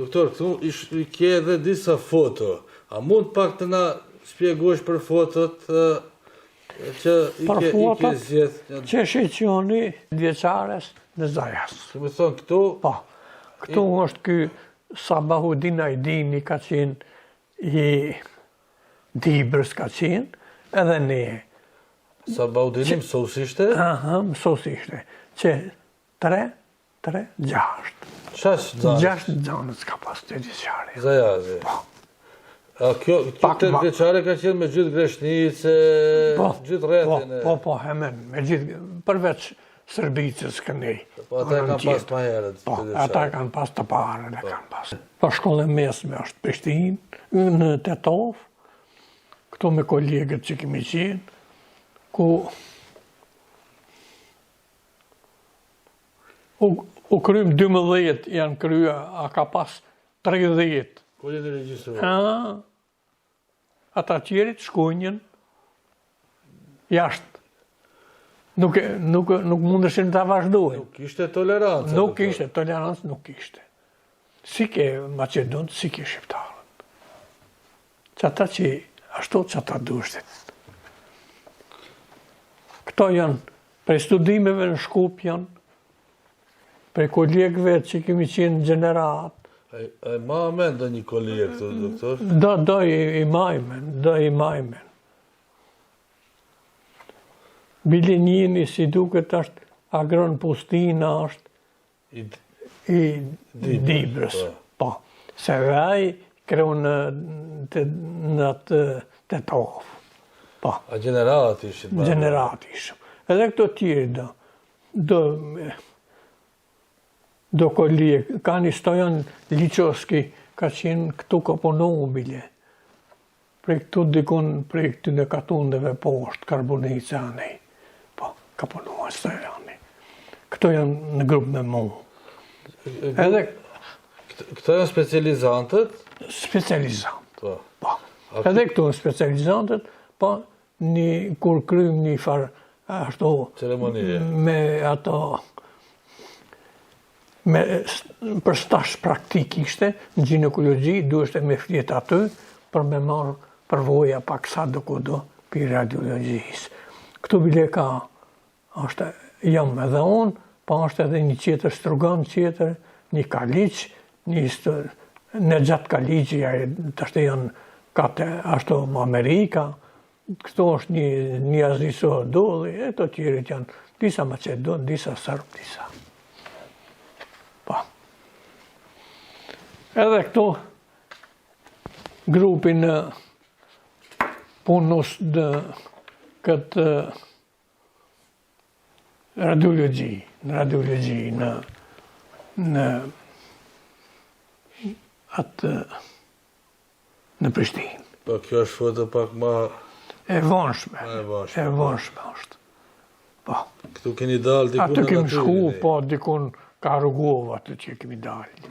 Doktor, këtu i ke edhe disa foto. A mund pak të na shpjegosh për fotot që i ke zgjedhë? Që shqecioni djeqares në Zajas. Që me thonë këtu? Po, këtu është ky Sabahudin Ajdini ka qenë i Dibrës ka qenë, edhe ne. Sabahudini mësos ishte? Aha, mësos ishte. Që 3, 6. Qash zanës? 6 zanës ka pas të djeqare. Zajazi. Po. A kjo të djeqare ka qenë me gjithë Greshnice, gjithë rrethin e... Po, hemen, me gjithë, përveç Sërbicës kënej. Po, ata kanë pas ma herët. Po, ata kanë pas të parën e kanë pas. Po, shkollë e mesme është Prishtinë, në Tetov, këto me kolegët që kemi qenë, ku u krym 12, janë krya, a ka pas 30. Kolegë në regjistruar. Ata qerit shkunjën jashtë. Nuk mundeshin të vazhdojnë. Nuk ishte tolerancë. Nuk ishte, tolerancë nuk ishte. Si ke Macedonët, si ke Shqiptarët. Që ata që ashtu që ata dushtet. Këto janë prej studimeve në Shkup janë, prej kolegëve që kemi qenë gjenerat. A ma amen do një kolegë këtu, doktor? Do i majmen. Bilinjini si duket është agron Pustina është i Dibrës. Po, se vaj kreu në atë Tetov. Po. A gjenerat ishit? Gjenerat ishim. Edhe këto tjeri do kolegë, ka një Stojan Liqoski, ka qenë këtu ka punu bile. Prej këtu dikun, prej këtu në katundeve poshtë, Karbonica anej. Po, ka punu Stojani. Këto janë në grupë me mu. Edhe... Këto janë specializantët? Specializantë. Po. Edhe këtu janë specializantët, po, kur krym një farë, ashtu... Ceremonie. Me ato... për stash praktik ishte, në ginekologji, duheshte me flet aty, për me marrë përvoja pak sa do kudo për radiologjisë. Këtu bile ka, është jam edhe unë, pa është edhe një qeter strugan qeter, një kaliq, në gjatë kaliqi, të ashtë janë kate, ashtu Amerika, këtu është një aziso doli, e të tjerit janë disa Macedon, disa Sërb, disa. Edhe këtu grupin punus në këtë radiologji, në atë në Prishtinë. Po kjo është foto pak ma... E vonshme është. Po. Këtu keni dalë dikun në natyrë? Atë kemi shku, po dikun ka rrugova atë që kemi dalë.